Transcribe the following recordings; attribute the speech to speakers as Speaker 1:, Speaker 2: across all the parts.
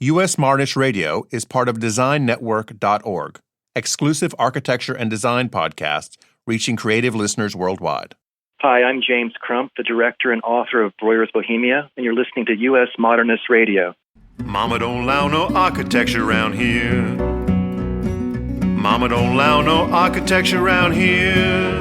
Speaker 1: U.S. Modernist Radio is part of DesignNetwork.org, exclusive architecture and design podcasts reaching creative listeners worldwide.
Speaker 2: Hi, I'm James Crump, the director and author of Breuer's Bohemia, and you're listening to U.S. Modernist Radio.
Speaker 1: Mama don't allow no architecture around here. Mama don't allow no architecture around here.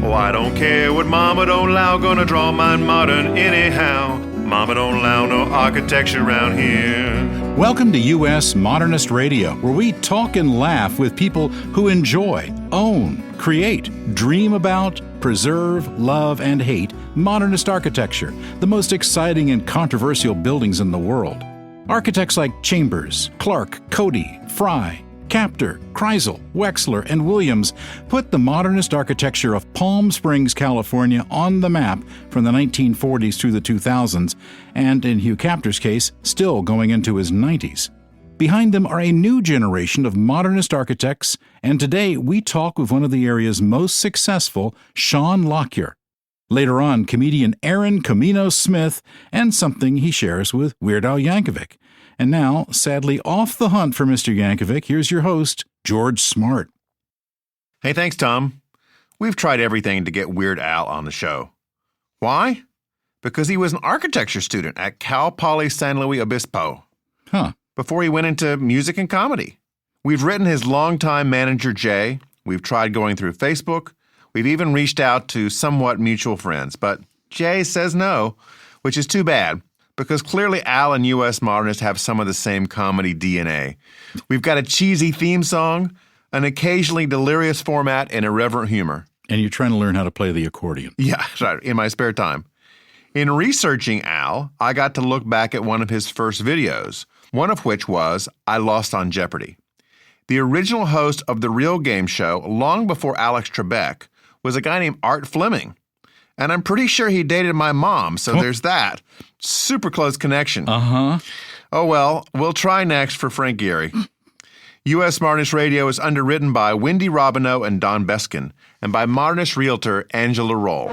Speaker 1: Oh, I don't care what Mama don't allow, gonna draw mine modern anyhow. Mama don't allow no architecture around here.
Speaker 3: Welcome to U.S. Modernist Radio, where we talk and laugh with people who enjoy, own, create, dream about, preserve, love, and hate modernist architecture, the most exciting and controversial buildings in the world. Architects like Chambers, Clark, Cody, Frey, Kaptur, Krisel, Wexler, and Williams put the modernist architecture of Palm Springs, California on the map from the 1940s through the 2000s, and in Hugh Kaptur's case, still going into his 90s. Behind them are a new generation of modernist architects, and today we talk with one of the area's most successful, Sean Lockyer. Later on, comedian Aaron Kominos Smith, and something he shares with Weird Al Yankovic. And now, sadly off the hunt for Mr. Yankovic, here's your host, George Smart.
Speaker 1: Hey, thanks, Tom. We've tried everything to get Weird Al on the show. Why? Because he was an architecture student at Cal Poly San Luis Obispo. Before he went into music and comedy. We've written his longtime manager, Jay. We've tried going through Facebook. We've even reached out to somewhat mutual friends. But Jay says no, which is too bad, because clearly Al and U.S. Modernists have some of the same comedy DNA. We've got a cheesy theme song, an occasionally delirious format, and irreverent humor.
Speaker 3: And you're trying to learn how to play the accordion.
Speaker 1: Yeah, right, in my spare time. In researching Al, I got to look back at one of his first videos, one of which was I Lost on Jeopardy! The original host of The Real Game Show, long before Alex Trebek, was a guy named Art Fleming. And I'm pretty sure he dated my mom, so there's that. Super close connection. Oh, well, we'll try next for Frank Gehry. U.S. Modernist Radio is underwritten by Wendy Robineau and Don Beskin, and by modernist realtor Angela Roll.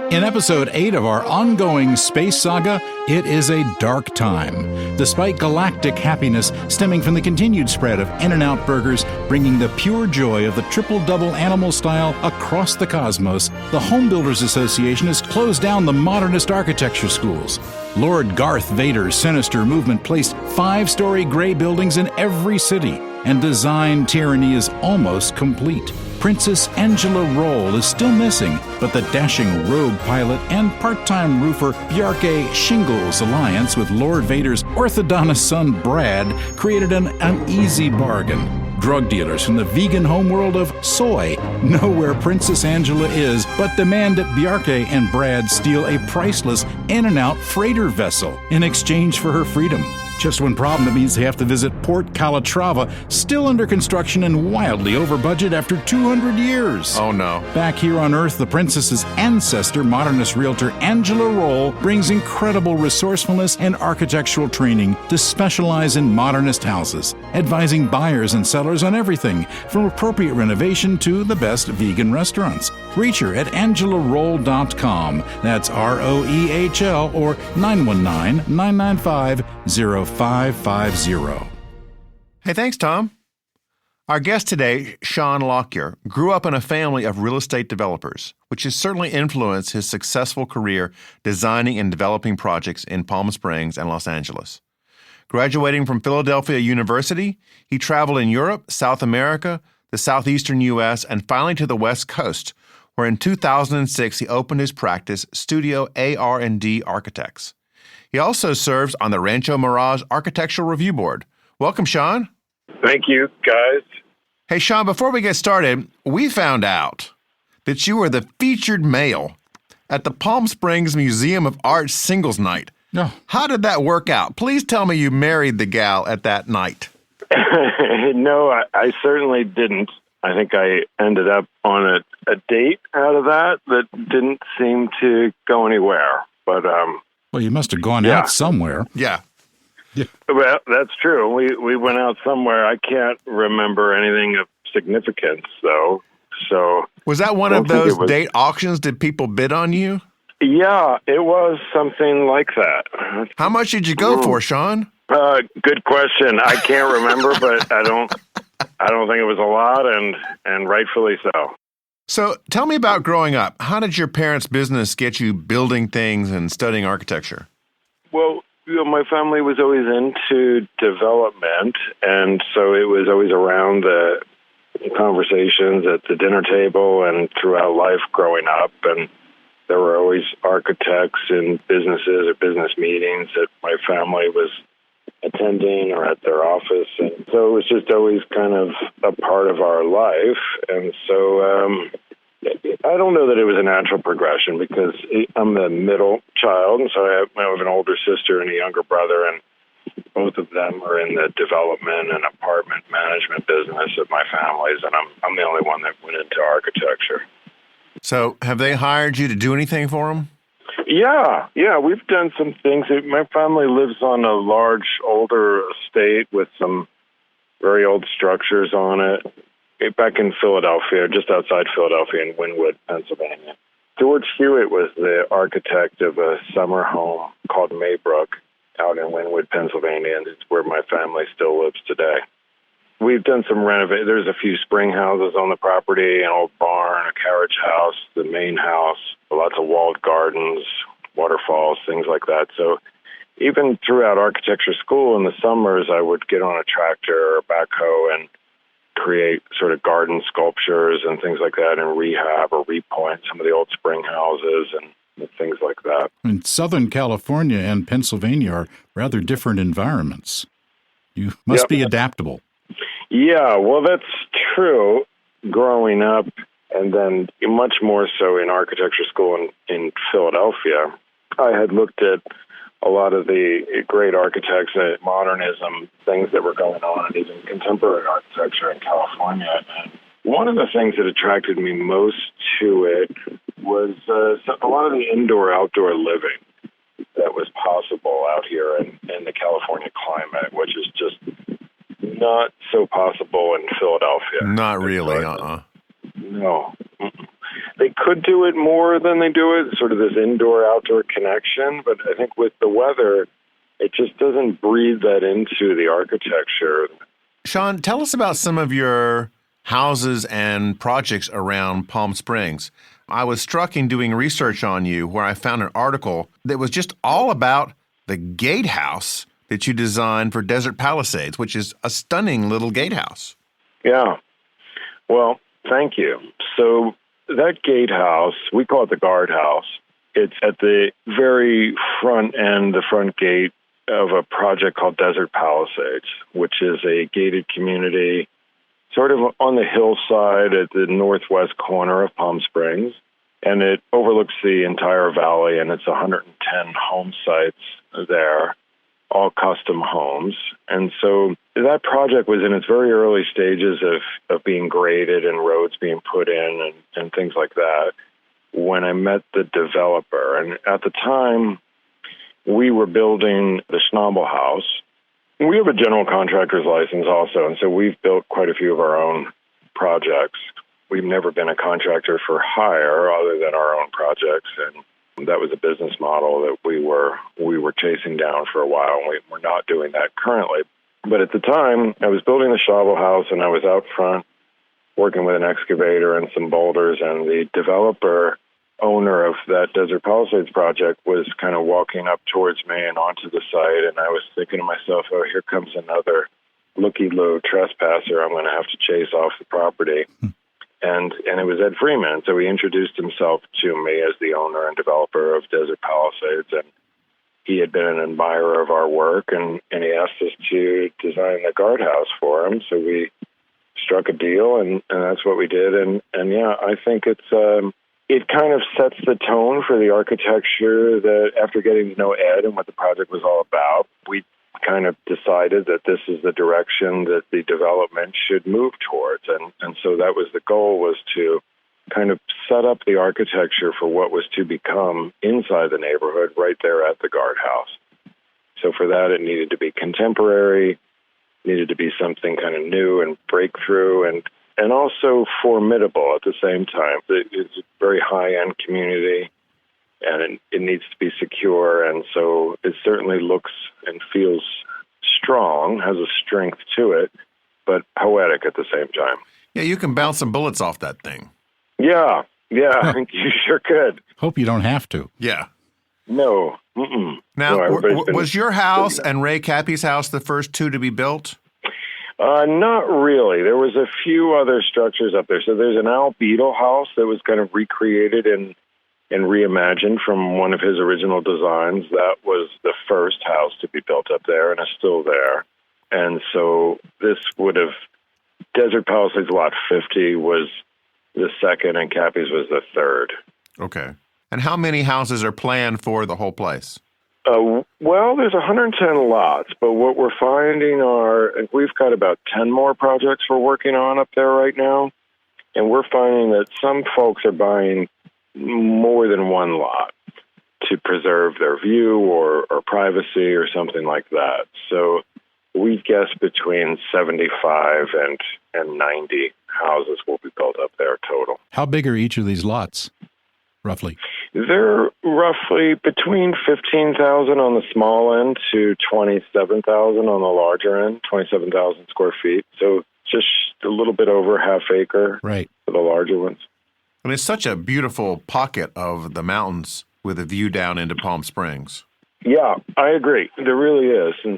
Speaker 3: In episode 8 of our ongoing space saga, it is a dark time. Despite galactic happiness stemming from the continued spread of In-N-Out burgers, bringing the pure joy of the triple-double animal style across the cosmos, the Home Builders Association has closed down the modernist architecture schools. Lord Garth Vader's sinister movement placed 5-story gray buildings in every city, and design tyranny is almost complete. Princess Angela Roll is still missing, but the dashing rogue pilot and part-time roofer Bjarke Shingle's alliance with Lord Vader's orthodontist son Brad created an uneasy bargain. Drug dealers from the vegan homeworld of soy know where Princess Angela is, but demand that Bjarke and Brad steal a priceless In-N-Out freighter vessel in exchange for her freedom. Just one problem, it means they have to visit Port Calatrava, still under construction and wildly over budget after 200 years.
Speaker 1: Oh, no.
Speaker 3: Back here on Earth, the princess's ancestor, modernist realtor Angela Roll, brings incredible resourcefulness and architectural training to specialize in modernist houses, advising buyers and sellers on everything from appropriate renovation to the best vegan restaurants. Reach her at angelaroll.com. That's ROEHL or 919-995-0550.
Speaker 1: Hey, thanks, Tom. Our guest today, Sean Lockyer, grew up in a family of real estate developers, which has certainly influenced his successful career designing and developing projects in Palm Springs and Los Angeles. Graduating from Philadelphia University, he traveled in Europe, South America, the southeastern U.S., and finally to the West Coast, where in 2006 he opened his practice, Studio AR&D Architects. He also serves on the Rancho Mirage Architectural Review Board. Welcome, Sean.
Speaker 4: Thank you, guys.
Speaker 1: Hey, Sean, before we get started, we found out that you were the featured male at the Palm Springs Museum of Art Singles Night.
Speaker 3: No.
Speaker 1: How did that work out? Please tell me you married the gal at that night.
Speaker 4: No, I certainly didn't. I think I ended up on a date out of that didn't seem to go anywhere. But
Speaker 3: well, you must have gone out somewhere.
Speaker 1: Yeah.
Speaker 4: Well, that's true. We went out somewhere. I can't remember anything of significance, though. So
Speaker 1: was that one of those date auctions? Did people bid on you?
Speaker 4: Yeah, it was something like that.
Speaker 1: How much did you go for, Sean?
Speaker 4: Good question. I can't remember, but I don't think it was a lot, and rightfully so.
Speaker 1: So tell me about growing up. How did your parents' business get you building things and studying architecture?
Speaker 4: Well, my family was always into development, and so it was always around the conversations at the dinner table and throughout life growing up. And there were always architects in businesses or business meetings that my family was attending or at their office. And so it was just always kind of a part of our life. And so I don't know that it was a natural progression because I'm the middle child. And so I have an older sister and a younger brother, and both of them are in the development and apartment management business of my family's. And I'm the only one that went into architecture.
Speaker 1: So have they hired you to do anything for them?
Speaker 4: Yeah, we've done some things. My family lives on a large, older estate with some very old structures on it back in Philadelphia, just outside Philadelphia in Wynwood, Pennsylvania. George Hewitt was the architect of a summer home called Maybrook out in Wynwood, Pennsylvania, and it's where my family still lives today. We've done some renovation. There's a few spring houses on the property, an old barn, a carriage house, the main house, lots of walled gardens, waterfalls, things like that. So even throughout architecture school in the summers, I would get on a tractor or a backhoe and create sort of garden sculptures and things like that and rehab or repoint some of the old spring houses and things like that.
Speaker 3: In Southern California and Pennsylvania are rather different environments. You must be adaptable.
Speaker 4: Yeah, well, that's true growing up, and then much more so in architecture school in Philadelphia. I had looked at a lot of the great architects at Modernism, things that were going on, and even contemporary architecture in California. And one of the things that attracted me most to it was a lot of the indoor-outdoor living that was possible out here in the California climate, which is just not so possible in Philadelphia.
Speaker 1: Not really,
Speaker 4: No. They could do it more than they do it, sort of this indoor-outdoor connection, but I think with the weather, it just doesn't breathe that into the architecture.
Speaker 1: Sean, tell us about some of your houses and projects around Palm Springs. I was struck in doing research on you where I found an article that was just all about the gatehouse that you designed for Desert Palisades, which is a stunning little gatehouse.
Speaker 4: Yeah. Well, thank you. So that gatehouse, we call it the guardhouse. It's at the very front end, the front gate of a project called Desert Palisades, which is a gated community sort of on the hillside at the northwest corner of Palm Springs. And it overlooks the entire valley, and it's 110 home sites there, all custom homes. And so that project was in its very early stages of being graded and roads being put in and things like that when I met the developer. And at the time, we were building the Schnabel House. We have a general contractor's license also, and so we've built quite a few of our own projects. We've never been a contractor for hire other than our own projects, and that was a business model that we were chasing down for a while, and we're not doing that currently. But at the time, I was building the Schnabel House, and I was out front working with an excavator and some boulders, and the developer owner of that Desert Palisades project was kind of walking up towards me and onto the site, and I was thinking to myself, oh, here comes another looky-loo trespasser I'm going to have to chase off the property. And it was Ed Freeman. So he introduced himself to me as the owner and developer of Desert Palisades, and he had been an admirer of our work, and he asked us to design the guardhouse for him. So we struck a deal, and that's what we did. And yeah, I think it kind of sets the tone for the architecture that after getting to know Ed and what the project was all about, we kind of decided that this is the direction that the development should move towards. And so that was the goal, was to kind of set up the architecture for what was to become inside the neighborhood right there at the guardhouse. So for that, it needed to be contemporary, needed to be something kind of new and breakthrough, and also formidable at the same time. It's a very high-end community, and it needs to be secure, and so it certainly looks and feels strong, has a strength to it, but poetic at the same time.
Speaker 1: Yeah, you can bounce some bullets off that thing.
Speaker 4: Yeah, I think you sure could.
Speaker 3: Hope you don't have to.
Speaker 1: Yeah.
Speaker 4: No. Mm-mm.
Speaker 1: Now,
Speaker 4: No,
Speaker 1: was your house and Ray Cappy's house the first two to be built?
Speaker 4: Not really. There was a few other structures up there. So there's an Al Beadle house that was kind of recreated and reimagined from one of his original designs. That was the first house to be built up there and is still there. And so this would have, Desert Palisades Lot 50 was the second and Cappy's was the third.
Speaker 1: Okay. And how many houses are planned for the whole place?
Speaker 4: Well, there's 110 lots, but what we're finding we've got about 10 more projects we're working on up there right now, and we're finding that some folks are buying more than one lot to preserve their view or privacy or something like that. So we guess between 75 and 90 houses will be built up there total.
Speaker 3: How big are each of these lots, roughly?
Speaker 4: They're roughly between 15,000 on the small end to 27,000 on the larger end, 27,000 square feet. So just a little bit over half acre
Speaker 3: right.
Speaker 4: for the larger ones.
Speaker 1: And it's such a beautiful pocket of the mountains with a view down into Palm Springs.
Speaker 4: Yeah, I agree. There really is. And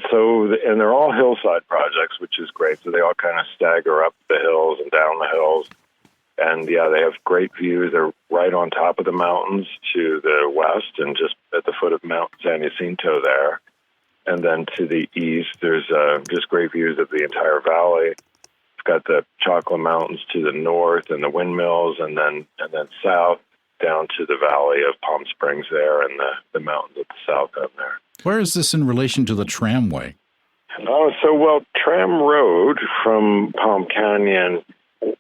Speaker 4: they're all hillside projects, which is great. So they all kind of stagger up the hills and down the hills. And yeah, they have great views. They're right on top of the mountains to the west and just at the foot of Mount San Jacinto there. And then to the east, there's just great views of the entire valley. It's got the Chocolate Mountains to the north and the windmills, and then south down to the valley of Palm Springs there and the mountains at the south end there.
Speaker 3: Where is this in relation to the tramway?
Speaker 4: Tram Road from Palm Canyon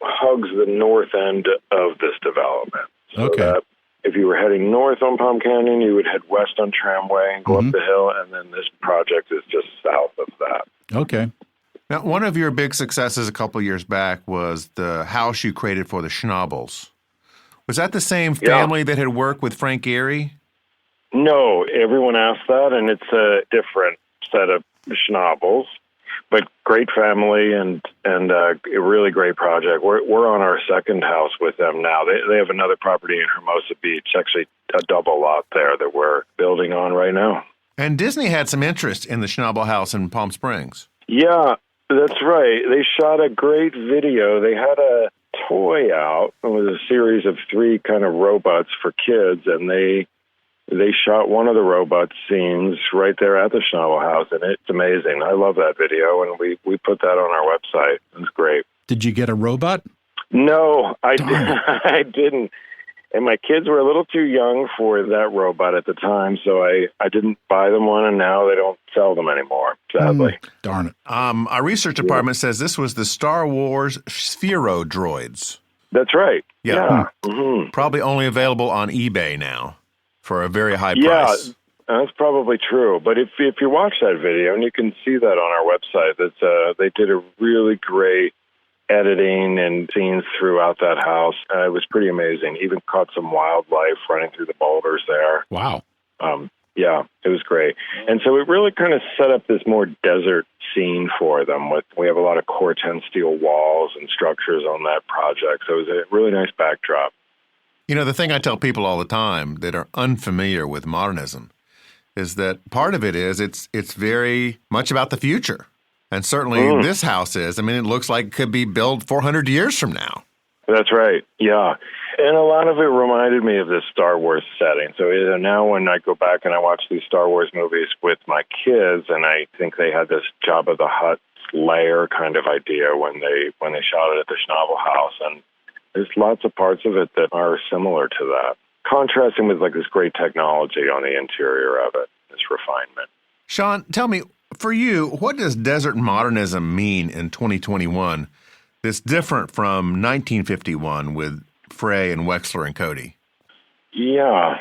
Speaker 4: hugs the north end of this development. So
Speaker 3: okay.
Speaker 4: That if you were heading north on Palm Canyon, you would head west on Tramway and go up the hill, and then this project is just south of that.
Speaker 3: Okay.
Speaker 1: Now, one of your big successes a couple of years back was the house you created for the Schnabels. Was that the same family that had worked with Frank Gehry?
Speaker 4: No, everyone asked that, and it's a different set of Schnabels. But great family and a really great project. We're on our second house with them now. They have another property in Hermosa Beach, actually a double lot there that we're building on right now.
Speaker 1: And Disney had some interest in the Schnabel house in Palm Springs.
Speaker 4: Yeah, that's right. They shot a great video. They had a toy out. It was a series of 3 kind of robots for kids, and they shot one of the robot scenes right there at the Schnabel house, and it's amazing. I love that video, and we put that on our website. It's great.
Speaker 3: Did you get a robot?
Speaker 4: No, I didn't. And my kids were a little too young for that robot at the time, so I didn't buy them one, and now they don't sell them anymore, sadly.
Speaker 3: Darn it.
Speaker 1: Our research department says this was the Star Wars Sphero droids.
Speaker 4: That's right.
Speaker 1: Yeah.
Speaker 4: Mm-hmm.
Speaker 1: Probably only available on eBay now for a very high price.
Speaker 4: Yeah, that's probably true. But if you watch that video, and you can see that on our website, that they did a really great editing and scenes throughout that house. It was pretty amazing. Even caught some wildlife running through the boulders there.
Speaker 3: Wow.
Speaker 4: Yeah, it was great. And so it really kind of set up this more desert scene for them. We have a lot of Corten steel walls and structures on that project. So it was a really nice backdrop.
Speaker 1: You know, the thing I tell people all the time that are unfamiliar with modernism is that part of it is it's very much about the future. And certainly this house is. I mean, it looks like it could be built 400 years from now.
Speaker 4: That's right, yeah. And a lot of it reminded me of this Star Wars setting. So now when I go back and I watch these Star Wars movies with my kids, and I think they had this Jabba the Hutt lair kind of idea when they shot it at the Schnabel house. And there's lots of parts of it that are similar to that, contrasting with like this great technology on the interior of it, this refinement.
Speaker 1: Sean, tell me, for you, what does desert modernism mean in 2021 that's different from 1951 with Frey and Wexler and Cody?
Speaker 4: Yeah,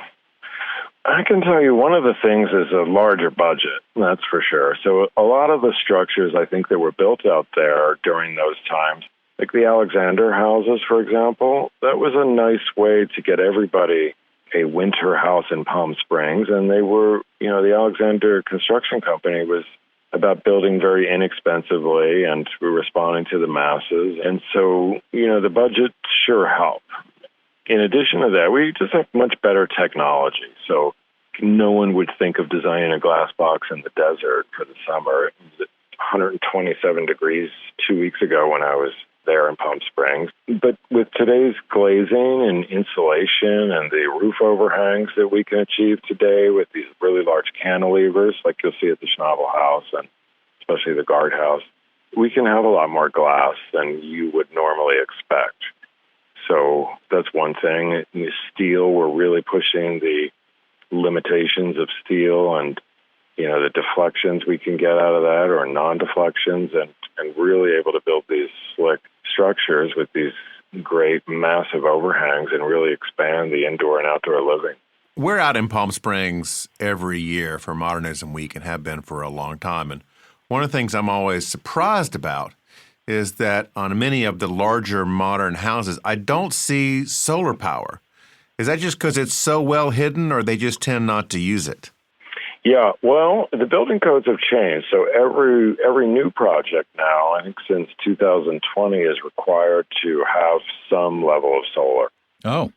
Speaker 4: I can tell you one of the things is a larger budget, that's for sure. So a lot of the structures, I think, that were built out there during those times, like the Alexander houses, for example, that was a nice way to get everybody a winter house in Palm Springs. And they were, the Alexander Construction Company was about building very inexpensively and responding to the masses. And so, the budget sure help. In addition to that, we just have much better technology. So no one would think of designing a glass box in the desert for the summer. It was 127 degrees 2 weeks ago when I was there in Palm Springs. But with today's glazing and insulation and the roof overhangs that we can achieve today with these really large cantilevers, like you'll see at the Schnabel House and especially the guardhouse, we can have a lot more glass than you would normally expect. So that's one thing. In steel, we're really pushing the limitations of steel and, the deflections we can get out of that or non-deflections and really able to build these slick structures with these great massive overhangs and really expand the indoor and outdoor living.
Speaker 1: We're out in Palm Springs every year for Modernism Week and have been for a long time. And one of the things I'm always surprised about is that on many of the larger modern houses, I don't see solar power. Is that just because it's so well hidden or they just tend not to use it?
Speaker 4: Yeah, well, the building codes have changed. So every new project now, I think since 2020, is required to have some level of solar.
Speaker 3: Oh.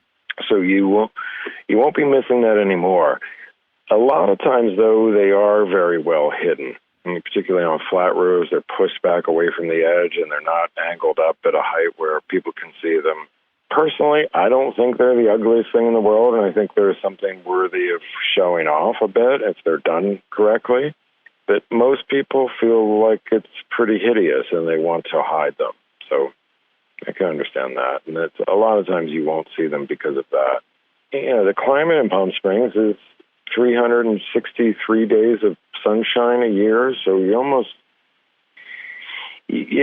Speaker 4: So you won't be missing that anymore. A lot of times, though, they are very well hidden. I mean, particularly on flat roofs, they're pushed back away from the edge and they're not angled up at a height where people can see them. Personally, I don't think they're the ugliest thing in the world, and I think there is something worthy of showing off a bit if they're done correctly. But most people feel like it's pretty hideous and they want to hide them. So I can understand that. And it's, a lot of times you won't see them because of that. The climate in Palm Springs is 363 days of sunshine a year, so you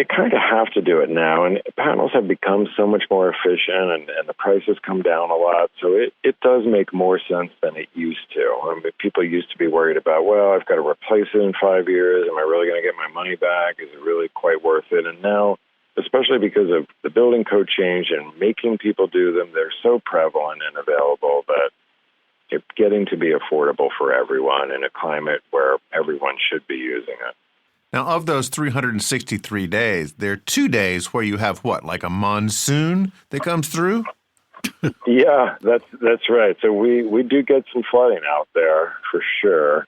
Speaker 4: kind of have to do it now. And panels have become so much more efficient and the prices come down a lot. So it does make more sense than it used to. I mean, people used to be worried about, well, I've got to replace it in 5 years. Am I really going to get my money back? Is it really quite worth it? And now, especially because of the building code change and making people do them, they're so prevalent and available that it's getting to be affordable for everyone in a climate where everyone should be using it.
Speaker 1: Now, of those 363 days, there are 2 days where you have what, like a monsoon that comes through?
Speaker 4: Yeah, that's right. So we do get some flooding out there for sure.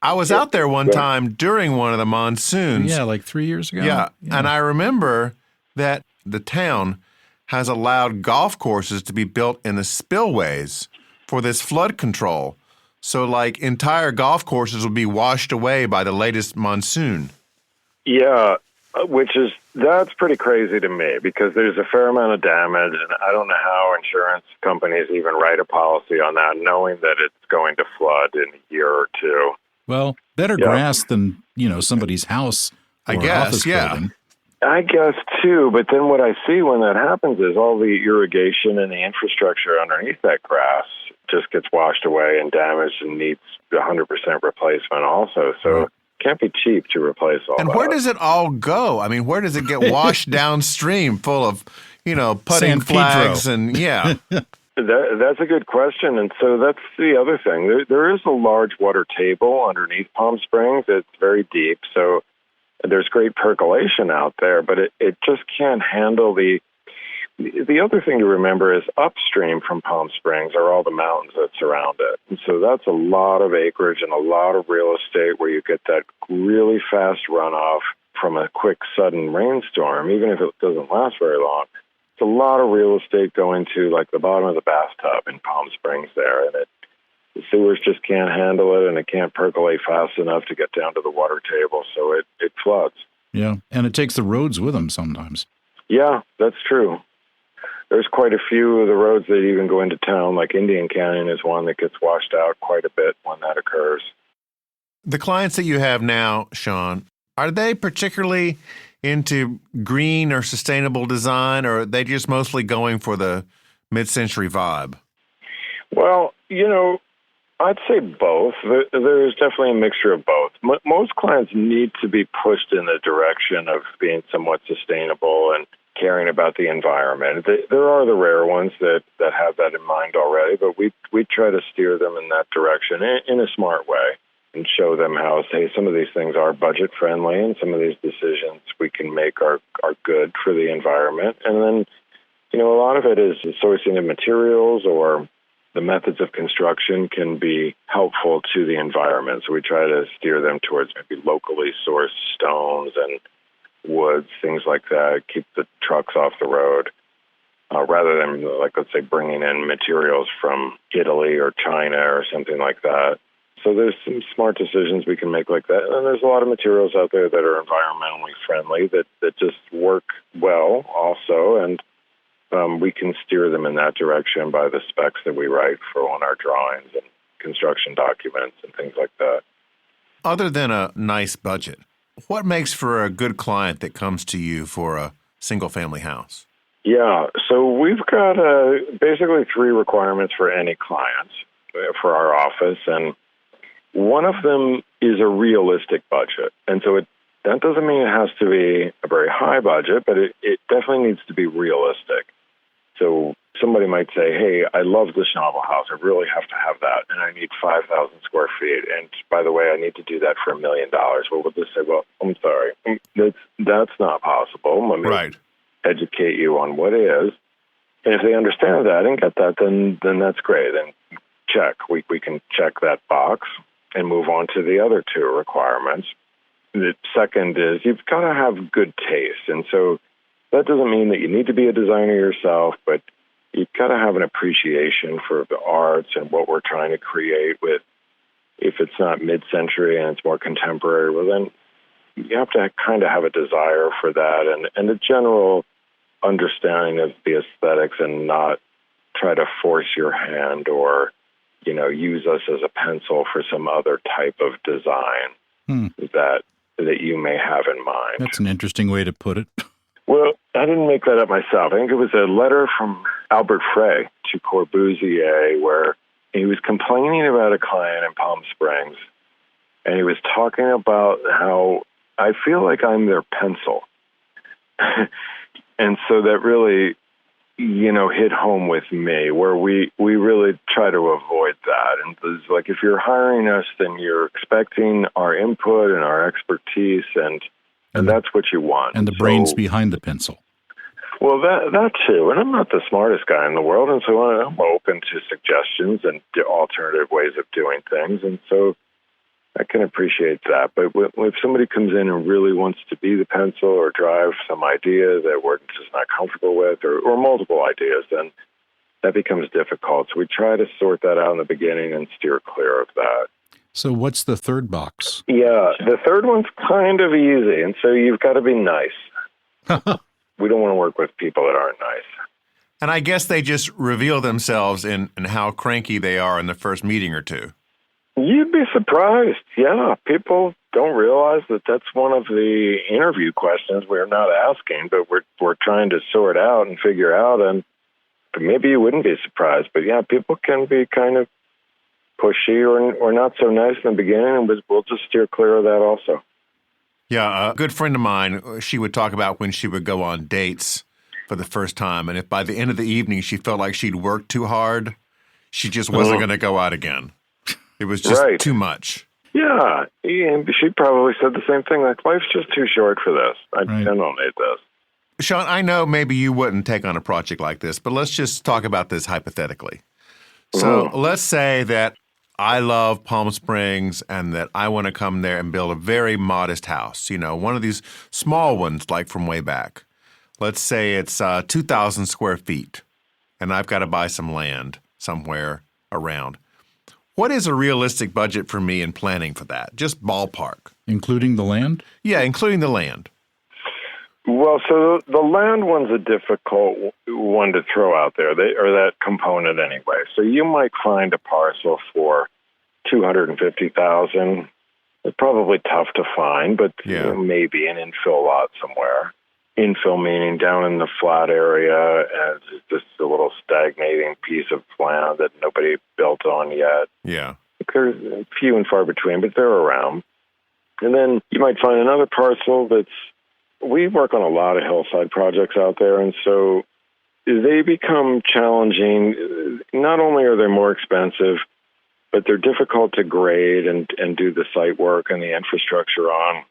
Speaker 1: I was out there one time during one of the monsoons.
Speaker 3: Yeah, like 3 years ago.
Speaker 1: Yeah, and I remember that the town has allowed golf courses to be built in the spillways for this flood control. So, like, entire golf courses will be washed away by the latest monsoon.
Speaker 4: Yeah, that's pretty crazy to me because there's a fair amount of damage, and I don't know how insurance companies even write a policy on that, knowing that it's going to flood in a year or two.
Speaker 3: Well, better grass than, somebody's house.
Speaker 1: I guess, yeah.
Speaker 3: Building.
Speaker 4: I guess, too, but then what I see when that happens is all the irrigation and the infrastructure underneath that grass just gets washed away and damaged and needs 100% replacement also. So it can't be cheap to replace all that.
Speaker 1: And where does it all go? I mean, where does it get washed downstream full of, putting flags and, yeah.
Speaker 4: That's a good question. And so that's the other thing. There is a large water table underneath Palm Springs. It's very deep. So there's great percolation out there, but it just can't handle the other thing to remember is upstream from Palm Springs are all the mountains that surround it. And so that's a lot of acreage and a lot of real estate where you get that really fast runoff from a quick, sudden rainstorm, even if it doesn't last very long. It's a lot of real estate going to like the bottom of the bathtub in Palm Springs there, and the sewers just can't handle it, and it can't percolate fast enough to get down to the water table, so it floods.
Speaker 3: Yeah, and it takes the roads with them sometimes.
Speaker 4: Yeah, that's true. There's quite a few of the roads that even go into town, like Indian Canyon is one that gets washed out quite a bit when that occurs.
Speaker 1: The clients that you have now, Sean, are they particularly into green or sustainable design, or are they just mostly going for the mid-century vibe?
Speaker 4: Well, I'd say both. There's definitely a mixture of both. Most clients need to be pushed in the direction of being somewhat sustainable and caring about the environment. There are the rare ones that have that in mind already, but we try to steer them in that direction in a smart way. and show them how, say, some of these things are budget friendly and some of these decisions we can make are good for the environment. And then, a lot of it is sourcing of materials, or the methods of construction can be helpful to the environment. So we try to steer them towards maybe locally sourced stones and woods, things like that, keep the trucks off the road, rather than, let's say, bringing in materials from Italy or China or something like that. So there's some smart decisions we can make like that. And there's a lot of materials out there that are environmentally friendly that just work well also, and we can steer them in that direction by the specs that we write on our drawings and construction documents and things like that.
Speaker 1: Other than a nice budget, what makes for a good client that comes to you for a single-family house?
Speaker 4: Yeah, so we've got basically 3 requirements for any client for our office, and one of them is a realistic budget. And so that doesn't mean it has to be a very high budget, but it definitely needs to be realistic. So somebody might say, hey, I love this novel house. I really have to have that, and I need 5,000 square feet. And by the way, I need to do that for $1 million. Well, we'll just say, well, I'm sorry. That's not possible. Let me educate you on what is. And if they understand that and get that, then that's great. Then check. We can check that box and move on to the other 2 requirements. The second is you've got to have good taste. And so that doesn't mean that you need to be a designer yourself, but you've got to have an appreciation for the arts and what we're trying to create with, if it's not mid-century and it's more contemporary, well, then you have to kind of have a desire for that and a general understanding of the aesthetics, and not try to force your hand or, use us as a pencil for some other type of design that you may have in mind.
Speaker 3: That's an interesting way to put it.
Speaker 4: Well, I didn't make that up myself. I think it was a letter from Albert Frey to Corbusier where he was complaining about a client in Palm Springs, and he was talking about how I feel like I'm their pencil. And so that really, hit home with me, where we really try to avoid that. And it's like, if you're hiring us, then you're expecting our input and our expertise, and that's what you want.
Speaker 3: And the brains behind the pencil.
Speaker 4: Well, that too. And I'm not the smartest guy in the world, and so I'm open to suggestions and alternative ways of doing things. And so I can appreciate that. But if somebody comes in and really wants to be the pencil or drive some idea that we're just not comfortable with, or multiple ideas, then that becomes difficult. So we try to sort that out in the beginning and steer clear of that.
Speaker 3: So what's the third box?
Speaker 4: Yeah, the third one's kind of easy, and so you've got to be nice. We don't want to work with people that aren't nice.
Speaker 1: And I guess they just reveal themselves in how cranky they are in the first meeting or 2.
Speaker 4: You'd be surprised. Yeah, people don't realize that that's one of the interview questions we're not asking, but we're trying to sort out and figure out. And maybe you wouldn't be surprised, but yeah, people can be kind of pushy or not so nice in the beginning, and we'll just steer clear of that also.
Speaker 1: Yeah, a good friend of mine, she would talk about when she would go on dates for the first time, and if by the end of the evening she felt like she'd worked too hard, she just wasn't going to go out again. It was just too much.
Speaker 4: Yeah, she probably said the same thing, like, life's just too short for this. I don't need this.
Speaker 1: Sean, I know maybe you wouldn't take on a project like this, but let's just talk about this hypothetically. So let's say that I love Palm Springs and that I want to come there and build a very modest house, one of these small ones like from way back. Let's say it's 2,000 square feet, and I've got to buy some land somewhere around. What is a realistic budget for me in planning for that? Just ballpark.
Speaker 3: Including the land?
Speaker 1: Yeah, including the land.
Speaker 4: Well, so the land one's a difficult one to throw out there, or that component anyway. So you might find a parcel for $250,000. It's probably tough to find, but maybe an infill lot somewhere. Infill meaning down in the flat area, and just a little stagnating piece of land that nobody built on yet.
Speaker 1: Yeah.
Speaker 4: There's few and far between, but they're around. And then you might find another parcel we work on a lot of hillside projects out there, and so they become challenging. Not only are they more expensive, but they're difficult to grade and do the site work and the infrastructure on.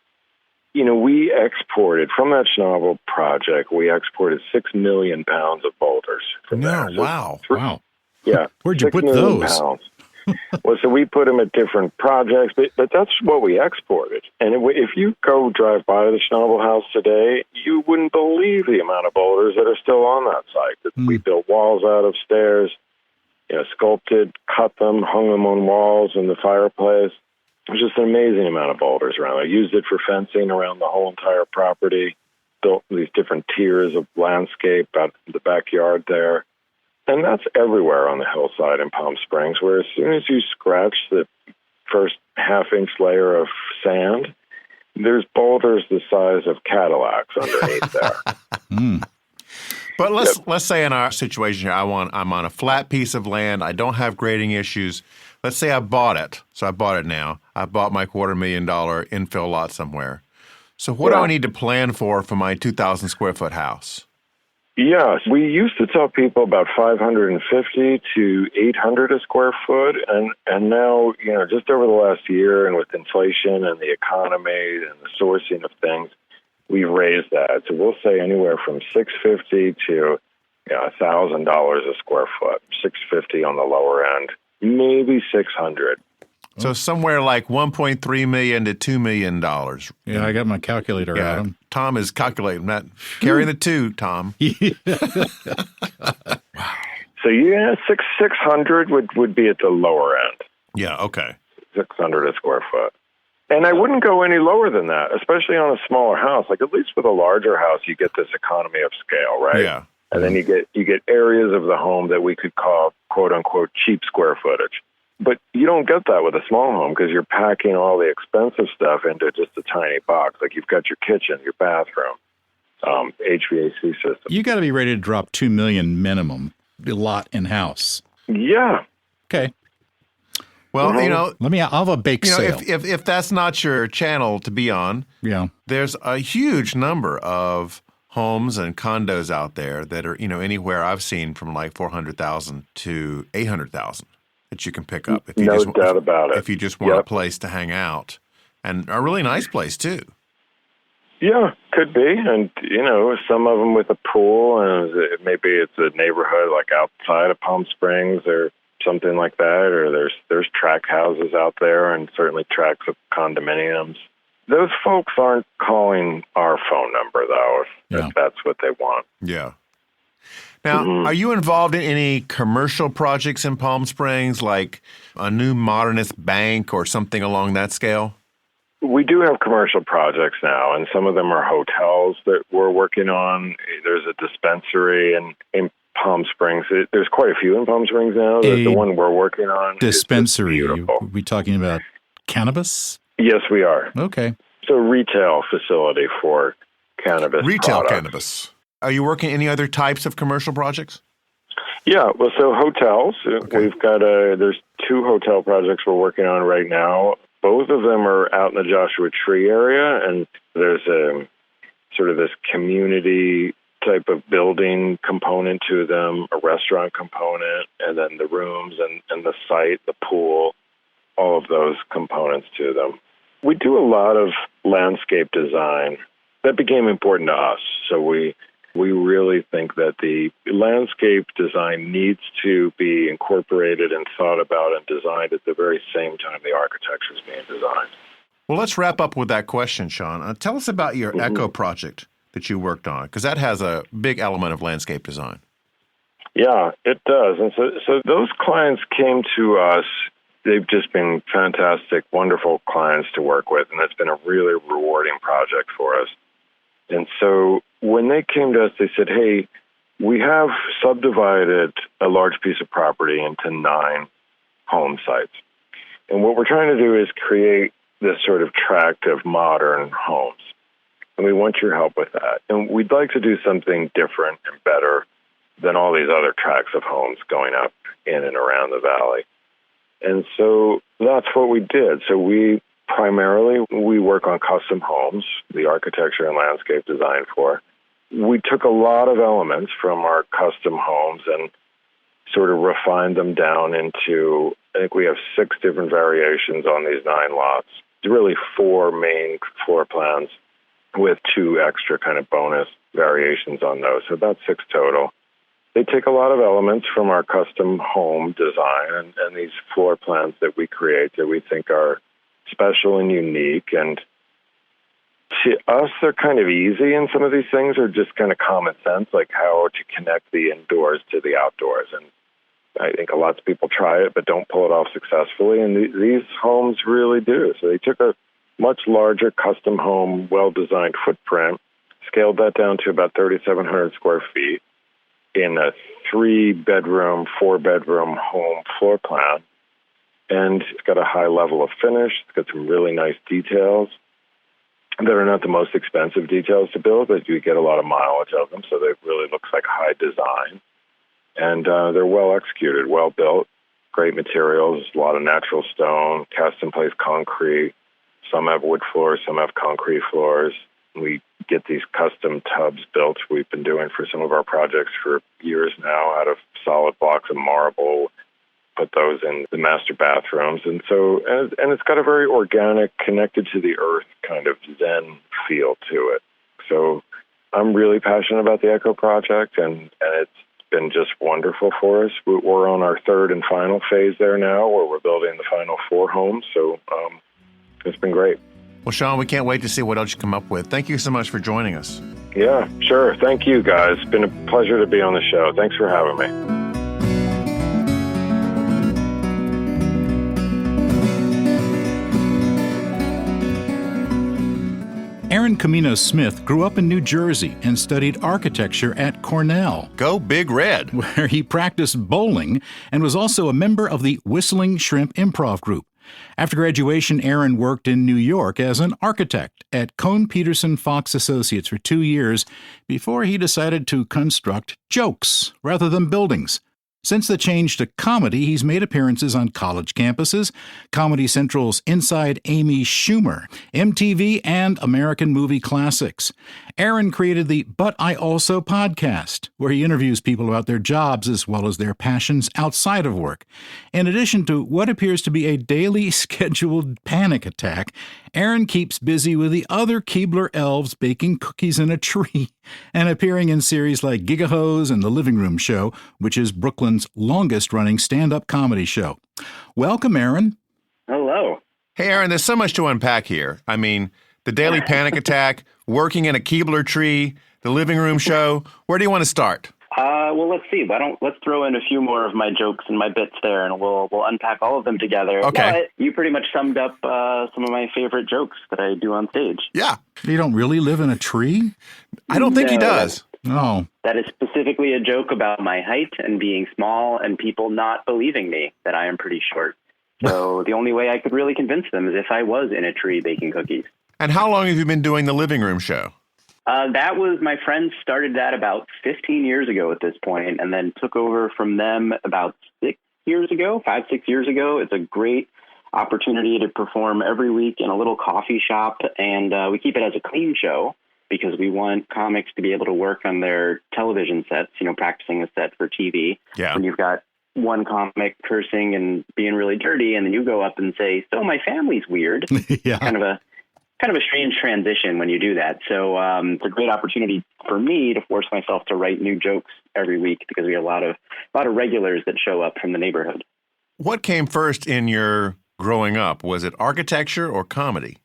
Speaker 4: You know, we exported, from that Schnabel project, we exported 6 million pounds of boulders from there. So
Speaker 3: Wow.
Speaker 4: Yeah.
Speaker 3: Where'd you put those?
Speaker 4: Pounds. Well, so we put them at different projects, but that's what we exported. And if you go drive by the Schnabel house today, you wouldn't believe the amount of boulders that are still on that site. We built walls out of stairs, you know, sculpted, cut them, hung them on walls in the fireplace. It was just an amazing amount of boulders around. I used it for fencing around the whole entire property, built these different tiers of landscape out in the backyard there. And that's everywhere on the hillside in Palm Springs, where as soon as you scratch the first half-inch layer of sand, there's boulders the size of Cadillacs underneath there.
Speaker 1: But let's say in our situation here, I'm on a flat piece of land. I don't have grading issues. Let's say I bought it. So I bought it now. I bought my $250,000 infill lot somewhere. So what do I need to plan for my 2,000 square foot house?
Speaker 4: Yes, we used to tell people about 550 to 800 a square foot, and now, you know, just over the last year and with inflation and the economy and the sourcing of things, we've raised that. So we'll say anywhere from $650 to $1,000 a square foot, $650 on the lower end, maybe $600.
Speaker 1: So somewhere like $1.3 million to $2 million.
Speaker 3: Yeah, I got my calculator out.
Speaker 1: Tom is calculating that. Carry the two, Tom.
Speaker 4: So 600 would be at the lower end.
Speaker 1: Yeah, okay.
Speaker 4: 600 a square foot. And I wouldn't go any lower than that, especially on a smaller house. Like, at least with a larger house, you get this economy of scale, right?
Speaker 1: Yeah.
Speaker 4: And then you get areas of the home that we could call, quote unquote, cheap square footage. But you don't get that with a small home because you're packing all the expensive stuff into just a tiny box. Like, you've got your kitchen, your bathroom, HVAC system.
Speaker 3: You got to be ready to drop $2 million minimum, lot and house.
Speaker 4: Yeah.
Speaker 3: Okay.
Speaker 1: Well, you know,
Speaker 3: I'll have a bake sale.
Speaker 1: If that's not your channel to be on, there's a huge number of homes and condos out there that are, anywhere I've seen from like 400,000 to 800,000 that you can pick up. If you
Speaker 4: no doubt about it.
Speaker 1: If you just want a place to hang out, and a really nice place too.
Speaker 4: Yeah, could be. And, some of them with a pool, and maybe it's a neighborhood like outside of Palm Springs or something like that, or there's tract houses out there and certainly tracts of condominiums. Those folks aren't calling our phone number, though, if that's what they want.
Speaker 1: Yeah. Now, are you involved in any commercial projects in Palm Springs, like a new Modernist bank or something along that scale?
Speaker 4: We do have commercial projects now, and some of them are hotels that we're working on. There's a dispensary in Palm Springs. There's quite a few in Palm Springs now. The one we're working on
Speaker 3: dispensary.
Speaker 4: is beautiful.
Speaker 3: Are we talking about cannabis?
Speaker 4: Yes, we are.
Speaker 3: Okay.
Speaker 4: It's a retail facility for cannabis
Speaker 1: Retail
Speaker 4: products.
Speaker 1: Cannabis. Are you working any other types of commercial projects?
Speaker 4: Yeah, well, so hotels. Okay. We've got there's 2 hotel projects we're working on right now. Both of them are out in the Joshua Tree area, and there's a sort of this community type of building component to them, a restaurant component, and then the rooms and the site, the pool, all of those components to them. We do a lot of landscape design. That became important to us, so we really think that the landscape design needs to be incorporated and thought about and designed at the very same time the architecture is being designed.
Speaker 1: Well, let's wrap up with that question, Sean. Tell us about your Echo project that you worked on, because that has a big element of landscape design.
Speaker 4: Yeah, it does. And so those clients came to us. They've just been fantastic, wonderful clients to work with, and it's been a really rewarding project for us. And so when they came to us, they said, hey, we have subdivided a large piece of property into 9 home sites. And what we're trying to do is create this sort of tract of modern homes. And we want your help with that. And we'd like to do something different and better than all these other tracts of homes going up in and around the valley. And so that's what we did. So we work on custom homes, the architecture and landscape design for. We took a lot of elements from our custom homes and sort of refined them down into I think we have 6 different variations on these 9 lots. It's really 4 main floor plans with 2 extra kind of bonus variations on those. So about 6 total. They take a lot of elements from our custom home design and these floor plans that we create that we think are special and unique. And to us, they're kind of easy, and some of these things are just kind of common sense, like how to connect the indoors to the outdoors. And I think a lot of people try it but don't pull it off successfully, and these homes really do. So they took a much larger custom home, well-designed footprint, scaled that down to about 3,700 square feet in a 3-bedroom, 4-bedroom home floor plan. And it's got a high level of finish. It's got some really nice details that are not the most expensive details to build, but you get a lot of mileage of them, so they really looks like high design. And they're well executed, well built, great materials, a lot of natural stone, cast-in-place concrete. Some have wood floors, some have concrete floors. We get these custom tubs built. We've been doing for some of our projects for years now out of solid blocks of marble. Put those in the master bathrooms. And so, and it's got a very organic, connected to the earth kind of Zen feel to it. So I'm really passionate about the Echo project, and it's been just wonderful for us. We're on our 3rd and final phase there now, where we're building the final 4 homes. So it's been great.
Speaker 1: Well, Sean, we can't wait to see what else you come up with. Thank you so much for joining us.
Speaker 4: Yeah, sure. Thank you, guys. It's been a pleasure to be on the show. Thanks for having me.
Speaker 3: Aaron Kominos Smith grew up in New Jersey and studied architecture at Cornell.
Speaker 1: Go Big Red!
Speaker 3: Where he practiced bowling and was also a member of the Whistling Shrimp Improv Group. After graduation, Aaron worked in New York as an architect at Cohn Peterson Fox Associates for 2 years before he decided to construct jokes rather than buildings. Since the change to comedy, he's made appearances on college campuses, Comedy Central's Inside Amy Schumer, MTV, and American Movie Classics. Aaron created the But I Also podcast, where he interviews people about their jobs as well as their passions outside of work. In addition to what appears to be a daily scheduled panic attack, Aaron keeps busy with the other Keebler elves baking cookies in a tree and appearing in series like Gigahose and The Living Room Show, which is Brooklyn's longest-running stand-up comedy show. Welcome, Aaron.
Speaker 2: Hello.
Speaker 1: Hey, Aaron, there's so much to unpack here. I mean, the daily panic attack, working in a Keebler tree, The Living Room Show. Where do you want to start?
Speaker 2: Well, let's see. Let's throw in a few more of my jokes and my bits there, and we'll unpack all of them together.
Speaker 1: Okay.
Speaker 2: But you pretty much summed up some of my favorite jokes that I do on stage.
Speaker 1: Yeah.
Speaker 3: You don't really live in a tree?
Speaker 1: I don't think he does.
Speaker 3: No.
Speaker 2: That is specifically a joke about my height and being small and people not believing me that I am pretty short. So the only way I could really convince them is if I was in a tree baking cookies.
Speaker 1: And how long have you been doing The Living Room Show?
Speaker 2: That was, my friends started that about 15 years ago at this point, and then took over from them about 6 years ago. It's a great opportunity to perform every week in a little coffee shop, and we keep it as a clean show because we want comics to be able to work on their television sets, practicing a set for TV.
Speaker 1: Yeah.
Speaker 2: When you've got one comic cursing and being really dirty, and then you go up and say, "So my family's weird."
Speaker 3: Yeah.
Speaker 2: Kind of a strange transition when you do that. So it's a great opportunity for me to force myself to write new jokes every week because we have a lot of regulars that show up from the neighborhood.
Speaker 1: What came first in your growing up? Was it architecture or comedy?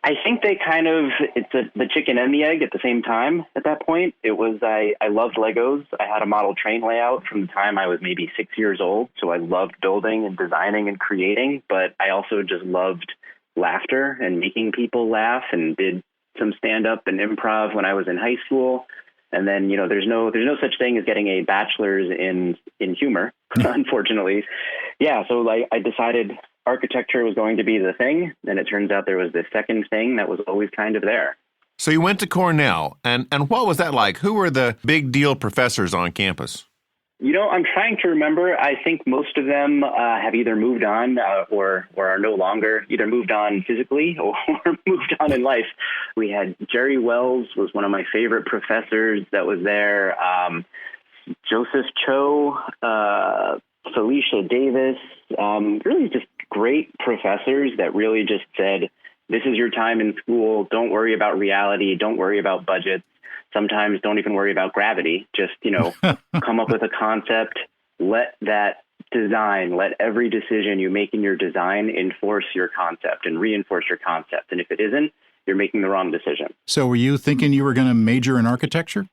Speaker 2: I think it's the chicken and the egg at the same time at that point. It was, I loved Legos. I had a model train layout from the time I was maybe 6 years old. So I loved building and designing and creating, but I also just loved laughter and making people laugh, and did some stand-up and improv when I was in high school. And then, there's no such thing as getting a bachelor's in humor, unfortunately. Yeah, so I decided architecture was going to be the thing, and it turns out there was this second thing that was always kind of there.
Speaker 1: So you went to Cornell, and what was that like? Who were the big deal professors on campus?
Speaker 2: I'm trying to remember. I think most of them have either moved on or are no longer, either moved on physically or moved on in life. We had Jerry Wells was one of my favorite professors that was there. Joseph Cho, Felicia Davis, really just great professors that really just said, this is your time in school. Don't worry about reality. Don't worry about budgets. Sometimes don't even worry about gravity. Just, come up with a concept. Let every decision you make in your design enforce your concept and reinforce your concept. And if it isn't, you're making the wrong decision.
Speaker 3: So were you thinking you were going to major in architecture?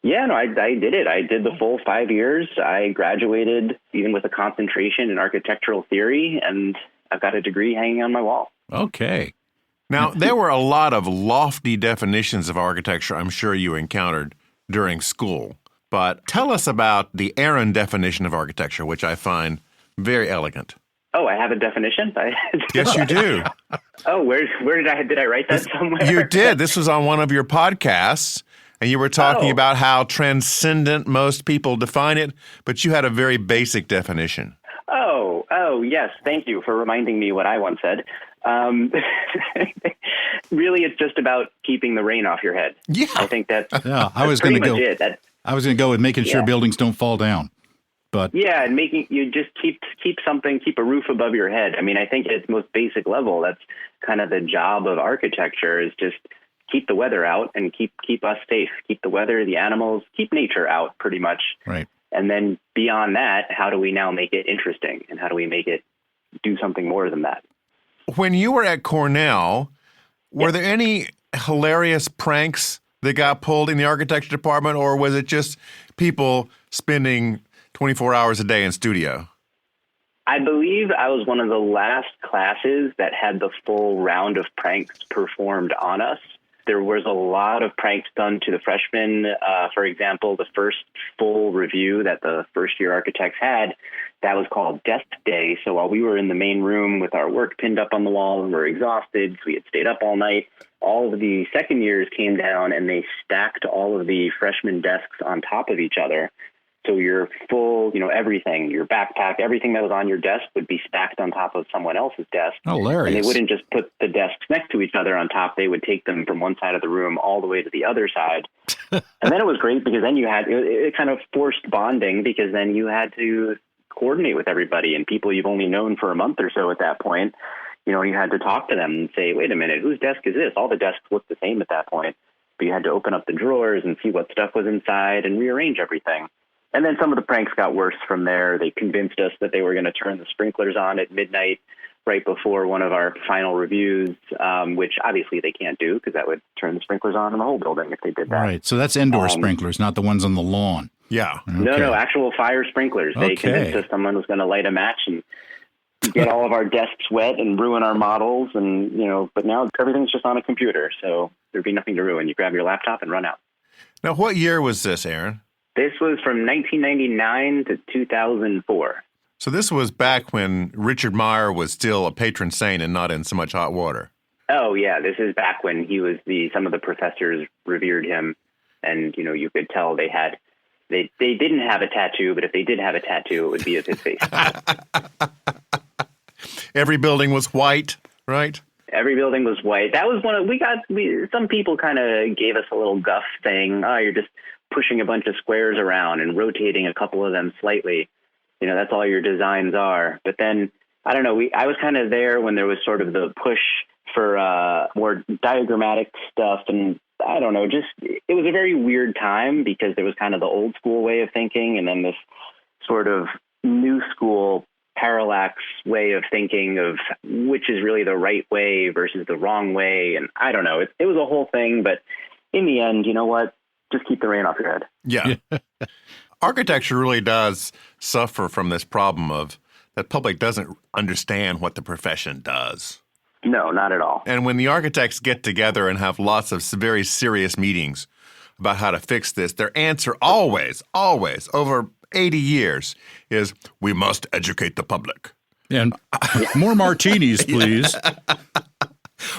Speaker 2: Yeah, no, I did it. I did the full 5 years. I graduated even with a concentration in architectural theory, and I've got a degree hanging on my wall.
Speaker 3: Okay.
Speaker 1: Now, there were a lot of lofty definitions of architecture I'm sure you encountered during school. But tell us about the Aaron definition of architecture, which I find very elegant.
Speaker 2: Oh, I have a definition?
Speaker 1: Yes, you do.
Speaker 2: Oh, where did I write that somewhere?
Speaker 1: You did. This was on one of your podcasts, and you were talking about how transcendent most people define it, but you had a very basic definition.
Speaker 2: Oh, yes. Thank you for reminding me what I once said. Really, it's just about keeping the rain off your head.
Speaker 1: Yeah.
Speaker 2: I think that's
Speaker 3: I was going to go.
Speaker 2: It.
Speaker 3: I was going to go with making sure buildings don't fall down. But
Speaker 2: yeah, and making you just keep a roof above your head. I mean, I think at its most basic level, that's kind of the job of architecture, is just keep the weather out and keep us safe. Keep the weather, the animals, keep nature out, pretty much.
Speaker 3: Right.
Speaker 2: And then beyond that, how do we now make it interesting, and how do we make it do something more than that?
Speaker 1: When you were at Cornell, were there any hilarious pranks that got pulled in the architecture department, or was it just people spending 24 hours a day in studio?
Speaker 2: I believe I was one of the last classes that had the full round of pranks performed on us. There was a lot of pranks done to the freshmen. For example, the first full review that the first-year architects had, that was called Desk Day. So while we were in the main room with our work pinned up on the wall and we were exhausted, so we had stayed up all night, all of the second years came down and they stacked all of the freshman desks on top of each other. So your full, everything, your backpack, everything that was on your desk would be stacked on top of someone else's desk.
Speaker 3: Hilarious.
Speaker 2: And they wouldn't just put the desks next to each other on top. They would take them from one side of the room all the way to the other side. And then it was great because then it kind of forced bonding, because then you had to coordinate with everybody and people you've only known for a month or so at that point. You had to talk to them and say, wait a minute, whose desk is this? All the desks looked the same at that point. But you had to open up the drawers and see what stuff was inside and rearrange everything. And then some of the pranks got worse from there. They convinced us that they were going to turn the sprinklers on at midnight right before one of our final reviews, which obviously they can't do because that would turn the sprinklers on in the whole building if they did that.
Speaker 3: Right. So that's indoor sprinklers, not the ones on the lawn.
Speaker 1: Yeah.
Speaker 3: Okay.
Speaker 2: No, actual fire sprinklers. They convinced us someone was going to light a match and get all of our desks wet and ruin our models. And, but now everything's just on a computer. So there'd be nothing to ruin. You grab your laptop and run out.
Speaker 1: Now, what year was this, Aaron?
Speaker 2: This was from 1999 to 2004.
Speaker 1: So this was back when Richard Meyer was still a patron saint and not in so much hot water.
Speaker 2: Oh, yeah. This is back when he was some of the professors revered him. And, you could tell they didn't have a tattoo, but if they did have a tattoo, it would be of his face.
Speaker 1: Every building was white, right?
Speaker 2: Every building was white. That was some people kind of gave us a little guff saying, oh, you're just pushing a bunch of squares around and rotating a couple of them slightly. That's all your designs are. But then, I don't know, I was kind of there when there was sort of the push for more diagrammatic stuff. And I don't know, it was a very weird time because there was kind of the old school way of thinking and then this sort of new school parallax way of thinking of which is really the right way versus the wrong way. And I don't know, it was a whole thing. But in the end, you know what? Just keep the rain off your head.
Speaker 1: Yeah. Architecture really does suffer from this problem of that public doesn't understand what the profession does.
Speaker 2: No, not at all.
Speaker 1: And when the architects get together and have lots of very serious meetings about how to fix this, their answer always, over 80 years is, we must educate the public.
Speaker 3: And more martinis, please.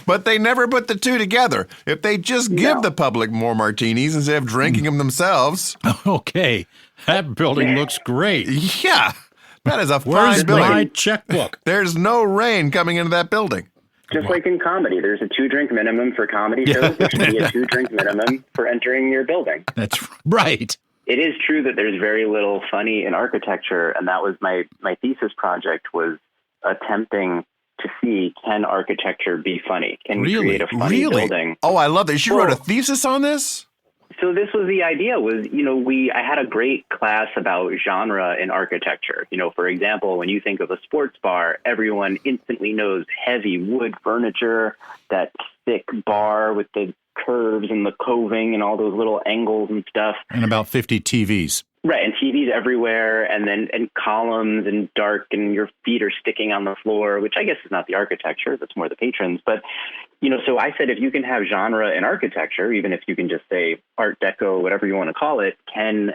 Speaker 1: But they never put the two together. If they just give the public more martinis instead of drinking them themselves.
Speaker 3: Okay. That building looks great.
Speaker 1: Yeah. That is a
Speaker 3: Where's
Speaker 1: fine building.
Speaker 3: my checkbook?
Speaker 1: There's no rain coming into that building.
Speaker 2: Just like in comedy, there's a 2-drink minimum for comedy shows. There should be a 2-drink minimum for entering your building.
Speaker 3: That's right.
Speaker 2: It is true that there's very little funny in architecture, and that was my thesis project, was attempting to see, can architecture be funny? Can we create a funny building?
Speaker 1: Oh, I love that. You wrote a thesis on this?
Speaker 2: So this was the idea was, I had a great class about genre in architecture. For example, when you think of a sports bar, everyone instantly knows heavy wood furniture, that thick bar with the curves and the coving and all those little angles and stuff.
Speaker 3: And about 50 TVs.
Speaker 2: Right, and TVs everywhere, and columns and dark, and your feet are sticking on the floor, which I guess is not the architecture, that's more the patrons. But, so I said, if you can have genre in architecture, even if you can just say Art Deco, whatever you want to call it, can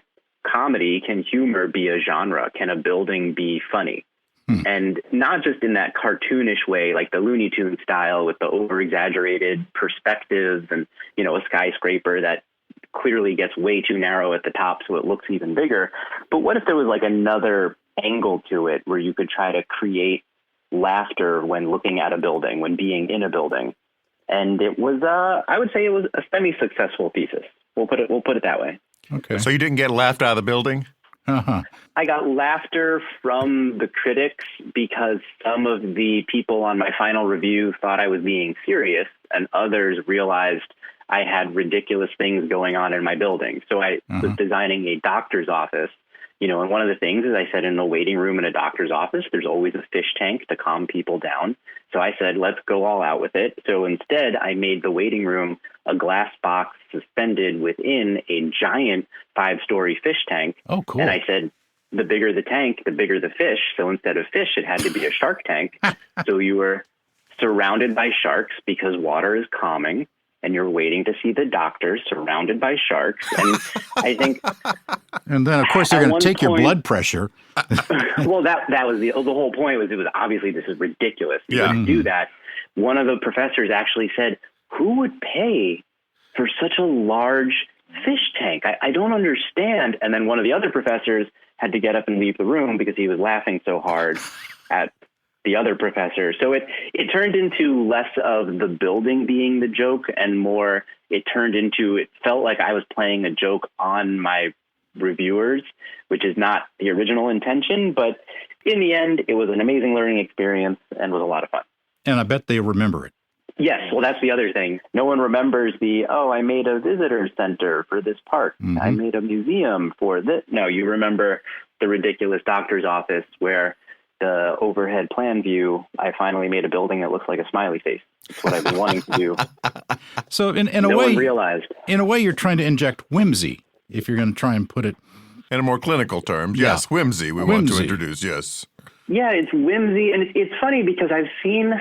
Speaker 2: humor be a genre? Can a building be funny? And not just in that cartoonish way, like the Looney Tunes style with the over-exaggerated perspectives and, a skyscraper that clearly gets way too narrow at the top so it looks even bigger. But what if there was like another angle to it where you could try to create laughter when looking at a building, when being in a building? And it was, I would say it was a semi-successful thesis. We'll put it that way.
Speaker 3: Okay.
Speaker 1: So you didn't get laughed out of the building?
Speaker 3: Uh-huh.
Speaker 2: I got laughter from the critics because some of the people on my final review thought I was being serious, and others realized I had ridiculous things going on in my building. So I was designing a doctor's office, and one of the things is I said in the waiting room in a doctor's office, there's always a fish tank to calm people down. So I said, let's go all out with it. So instead, I made the waiting room a glass box suspended within a giant 5-story fish tank.
Speaker 3: Oh, cool.
Speaker 2: And I said, the bigger the tank, the bigger the fish. So instead of fish, it had to be a shark tank. So you were surrounded by sharks because water is calming. And you're waiting to see the doctor surrounded by sharks. And I think...
Speaker 3: And then, of course, they're going to take your blood pressure.
Speaker 2: Well, that was the whole point was it was obviously this is ridiculous. You wouldn't do that. One of the professors actually said, who would pay for such a large fish tank? I don't understand. And then one of the other professors had to get up and leave the room because he was laughing so hard at the other professor. So it turned into less of the building being the joke and more it felt like I was playing a joke on my reviewers, which is not the original intention. But in the end, it was an amazing learning experience and was a lot of fun.
Speaker 3: And I bet they remember it.
Speaker 2: Yes. Well, that's the other thing. No one remembers I made a visitor center for this park. I made a museum for this. No, you remember the ridiculous doctor's office where the overhead plan view, I finally made a building that looks like a smiley face. It's what I've been wanting to do.
Speaker 3: So in a
Speaker 2: no
Speaker 3: way,
Speaker 2: one realized.
Speaker 3: In a way, you're trying to inject whimsy, if you're going to try and put it
Speaker 1: in a more clinical term. Yes, whimsy. We want to introduce. Yes.
Speaker 2: Yeah, it's whimsy, and it's funny because I've seen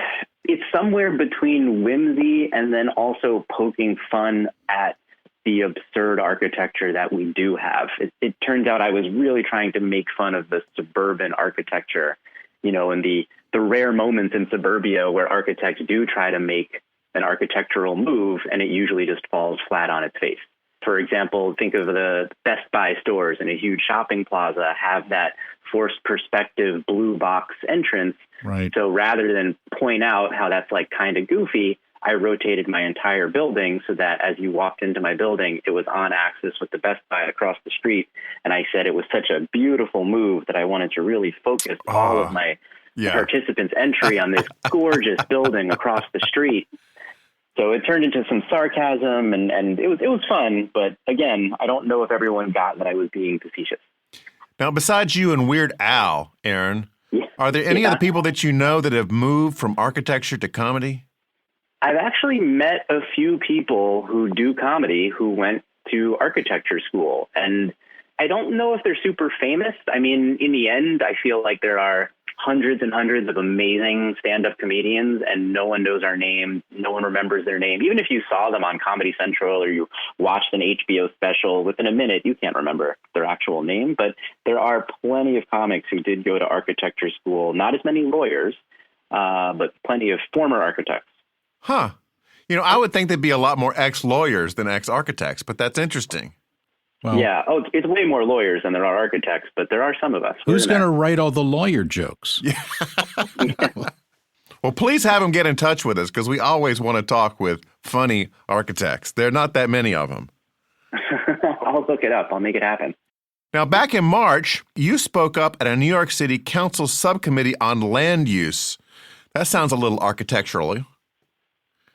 Speaker 2: it's somewhere between whimsy and then also poking fun at the absurd architecture that we do have. It turns out I was really trying to make fun of the suburban architecture, and the rare moments in suburbia where architects do try to make an architectural move, and it usually just falls flat on its face. For example, think of the Best Buy stores in a huge shopping plaza have that forced perspective blue box entrance.
Speaker 3: Right.
Speaker 2: So rather than point out how that's like kind of goofy, I rotated my entire building so that as you walked into my building, it was on axis with the Best Buy across the street. And I said it was such a beautiful move that I wanted to really focus all of my participants' entry on this gorgeous building across the street. So it turned into some sarcasm and it was fun. But again, I don't know if everyone got that I was being facetious.
Speaker 1: Now, besides you and Weird Al, Aaron, are there any other people that you know that have moved from architecture to comedy?
Speaker 2: I've actually met a few people who do comedy who went to architecture school, and I don't know if they're super famous. I mean, in the end, I feel like there are hundreds and hundreds of amazing stand-up comedians, and no one knows our name. No one remembers their name. Even if you saw them on Comedy Central or you watched an HBO special, within a minute, you can't remember their actual name. But there are plenty of comics who did go to architecture school. Not as many lawyers, but plenty of former architects.
Speaker 1: Huh. I would think there'd be a lot more ex-lawyers than ex-architects, but that's interesting.
Speaker 3: Well,
Speaker 2: yeah. Oh, it's way more lawyers than there are architects, but there are some of us.
Speaker 3: Who's going to write all the lawyer jokes?
Speaker 1: Well, please have them get in touch with us because we always want to talk with funny architects. There are not that many of them.
Speaker 2: I'll look it up. I'll make it happen.
Speaker 1: Now, back in March, you spoke up at a New York City Council subcommittee on land use. That sounds a little architectural.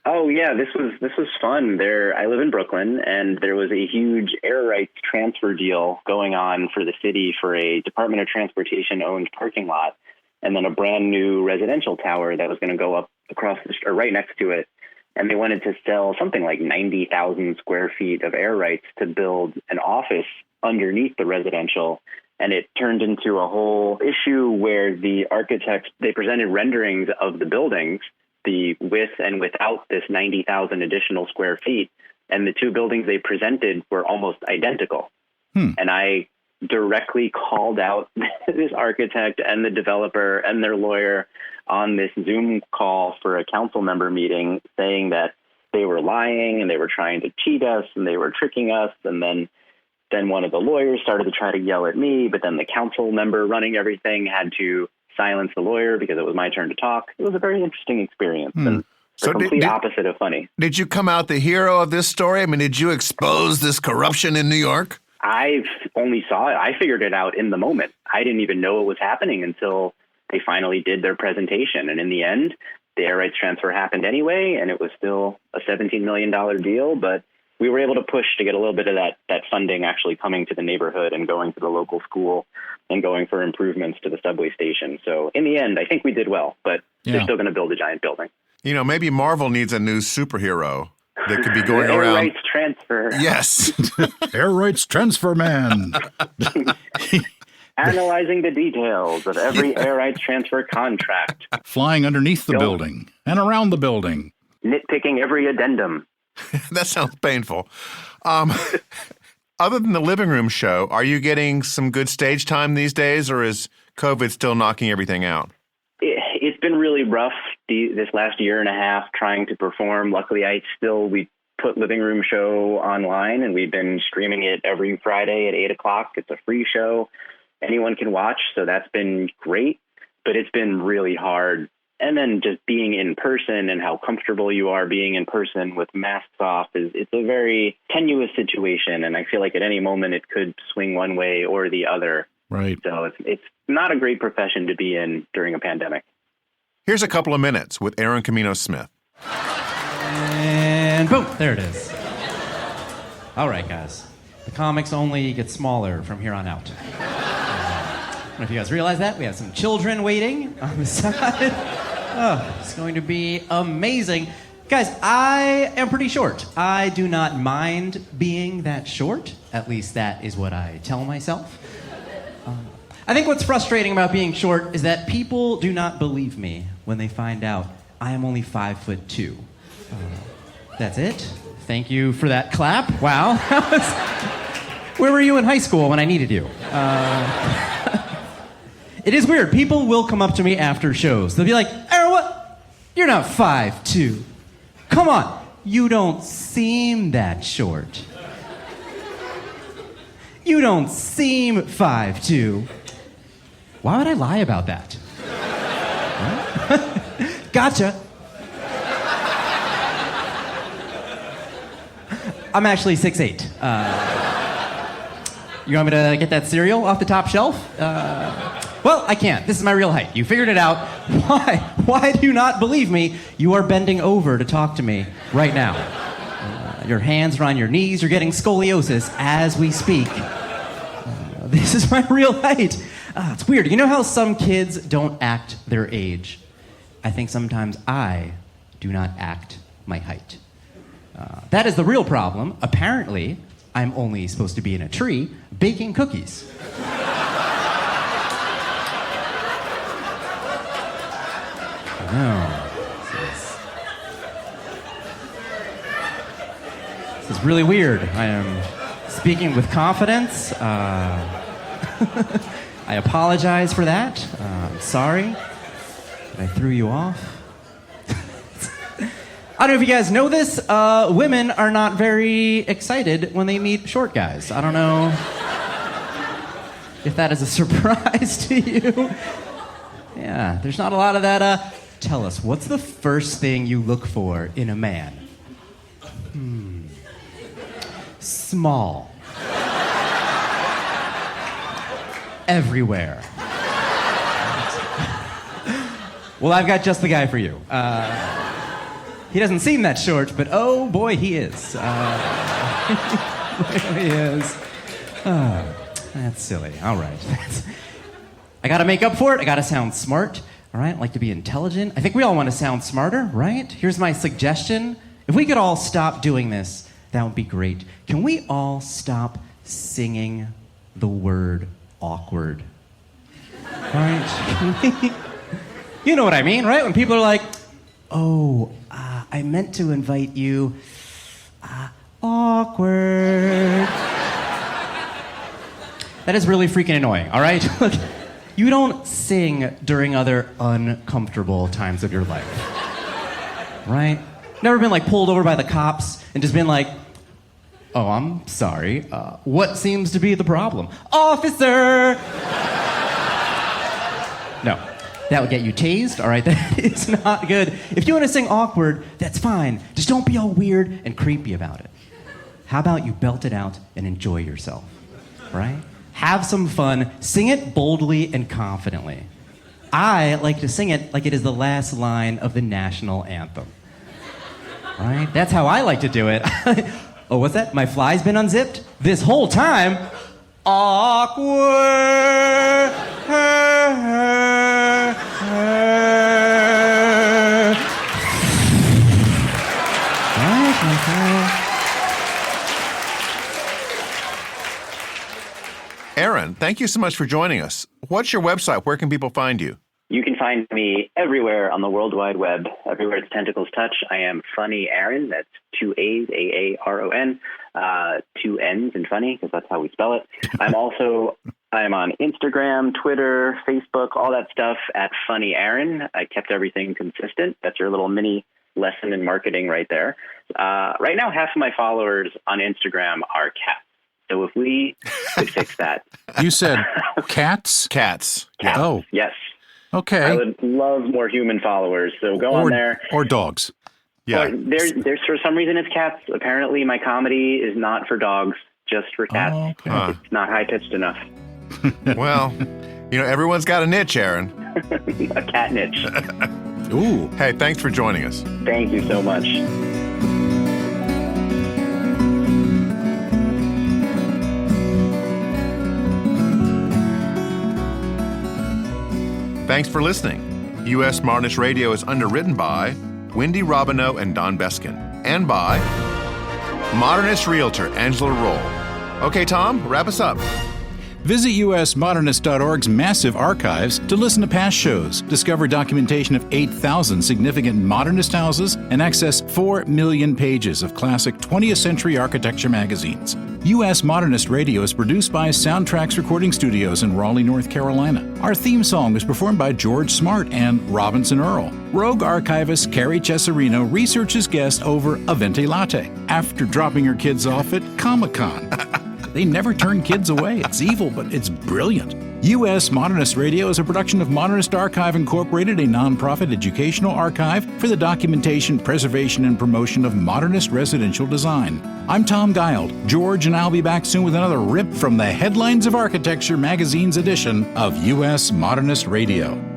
Speaker 2: Oh yeah, this was fun. I live in Brooklyn, and there was a huge air rights transfer deal going on for the city for a Department of Transportation owned parking lot, and then a brand new residential tower that was going to go up across or right next to it. And they wanted to sell something like 90,000 square feet of air rights to build an office underneath the residential. And it turned into a whole issue where the architects, they presented renderings of the buildings, the with and without this 90,000 additional square feet. And the two buildings they presented were almost identical. And I directly called out this architect and the developer and their lawyer on this Zoom call for a council member meeting, saying that they were lying and they were trying to cheat us and they were tricking us. And then one of the lawyers started to try to yell at me, but then the council member running everything had to silence the lawyer because it was my turn to talk. It was a very interesting experience. And the complete opposite of funny.
Speaker 1: Did you come out the hero of this story? I mean, did you expose this corruption in New York?
Speaker 2: I only saw it. I figured it out in the moment. I didn't even know it was happening until they finally did their presentation. And in the end, the air rights transfer happened anyway, and it was still a $17 million deal. But we were able to push to get a little bit of that funding actually coming to the neighborhood and going to the local school and going for improvements to the subway station. So in the end, I think we did well, but they're still going to build a giant building.
Speaker 1: You know, maybe Marvel needs a new superhero that could be going around.
Speaker 2: Air rights transfer.
Speaker 1: Yes.
Speaker 3: Air rights transfer man.
Speaker 2: Analyzing the details of every air rights transfer contract.
Speaker 3: Flying underneath the building and around the building.
Speaker 2: Nitpicking every addendum.
Speaker 1: That sounds painful. Other than the living room show, are you getting some good stage time these days, or is COVID still knocking everything out?
Speaker 2: It's been really rough this last year and a half trying to perform. Luckily, we put living room show online, and we've been streaming it every Friday at 8 o'clock. It's a free show. Anyone can watch, so that's been great, but it's been really hard. And then just being in person and how comfortable you are being in person with masks off it's a very tenuous situation. And I feel like at any moment it could swing one way or the other.
Speaker 3: Right.
Speaker 2: So it's not a great profession to be in during a pandemic.
Speaker 1: Here's a couple of minutes with Aaron Kominos Smith.
Speaker 5: And boom, there it is. All right, guys. The comics only get smaller from here on out. I don't know if you guys realize that. We have some children waiting on the side. Oh, it's going to be amazing. Guys, I am pretty short. I do not mind being that short. At least that is what I tell myself. I think what's frustrating about being short is that people do not believe me when they find out I am only 5'2". That's it. Thank you for that clap. Wow. Where were you in high school when I needed you? It is weird. People will come up to me after shows. They'll be like, Aaron, what? You're not 5'2". Come on. You don't seem that short. You don't seem 5'2". Why would I lie about that? Gotcha. I'm actually 6'8". You want me to get that cereal off the top shelf? Well, I can't. This is my real height. You figured it out. Why? Why do you not believe me? You are bending over to talk to me right now. Your hands are on your knees. You're getting scoliosis as we speak. This is my real height. It's weird. You know how some kids don't act their age? I think sometimes I do not act my height. That is the real problem. Apparently, I'm only supposed to be in a tree baking cookies. No. This is really weird. I am speaking with confidence. I apologize for that. I'm sorry that I threw you off. I don't know if you guys know this. Women are not very excited when they meet short guys. I don't know if that is a surprise to you. Yeah, there's not a lot of that. Tell us, what's the first thing you look for in a man? Small. everywhere. Well, I've got just the guy for you. He doesn't seem that short, but oh boy, he is. He is. Oh, that's silly. All right. I gotta make up for it. I gotta sound smart. All right, I like to be intelligent. I think we all want to sound smarter, right? Here's my suggestion. If we could all stop doing this, that would be great. Can we all stop singing the word awkward? Right? You know what I mean, right? When people are like, oh, I meant to invite you. Awkward. That is really freaking annoying, all right? Look, you don't sing during other uncomfortable times of your life. Right? Never been like pulled over by the cops and just been like, oh, I'm sorry. What seems to be the problem? Officer! No. That would get you tased, all right? That is not good. If you want to sing awkward, that's fine. Just don't be all weird and creepy about it. How about you belt it out and enjoy yourself, right? Have some fun. Sing it boldly and confidently. I like to sing it like it is the last line of the national anthem. Right? That's how I like to do it. Oh, what's that? My fly's been unzipped? This whole time? Awkward.
Speaker 1: Aaron, thank you so much for joining us. What's your website? Where can people find you?
Speaker 2: You can find me everywhere on the World Wide Web. Everywhere its tentacles touch, I am Funny Aaron. That's 2 A's, A-A-R-O-N, 2 N's in funny, because that's how we spell it. I'm on Instagram, Twitter, Facebook, all that stuff at Funny Aaron. I kept everything consistent. That's your little mini lesson in marketing right there. Right now, half of my followers on Instagram are cats. So if we could fix that.
Speaker 3: You said cats?
Speaker 1: Cats.
Speaker 2: Cats.
Speaker 3: Oh.
Speaker 2: Yes.
Speaker 3: Okay.
Speaker 2: I would love more human followers, so go on there.
Speaker 3: Or dogs.
Speaker 1: Yeah.
Speaker 2: There's for some reason it's cats. Apparently my comedy is not for dogs, just for cats.
Speaker 3: Oh, okay.
Speaker 2: It's not high-pitched enough.
Speaker 1: Well, everyone's got a niche, Aaron.
Speaker 2: A cat niche.
Speaker 3: Ooh.
Speaker 1: Hey, thanks for joining us.
Speaker 2: Thank you so much.
Speaker 1: Thanks for listening. U.S. Modernist Radio is underwritten by Wendy Robineau and Don Beskin, and by Modernist realtor Angela Roll. Okay, Tom, wrap us up.
Speaker 3: Visit usmodernist.org's massive archives to listen to past shows, discover documentation of 8,000 significant modernist houses, and access 4 million pages of classic 20th century architecture magazines. U.S. Modernist Radio is produced by Soundtracks Recording Studios in Raleigh, North Carolina. Our theme song was performed by George Smart and Robinson Earl. Rogue archivist Carrie Cesarino researches guests over a venti latte after dropping her kids off at Comic-Con. They never turn kids away. It's evil, but it's brilliant. U.S. Modernist Radio is a production of Modernist Archive Incorporated, a nonprofit educational archive for the documentation, preservation, and promotion of modernist residential design. I'm Tom Guild. George and I'll be back soon with another rip from the Headlines of Architecture magazine's edition of U.S. Modernist Radio.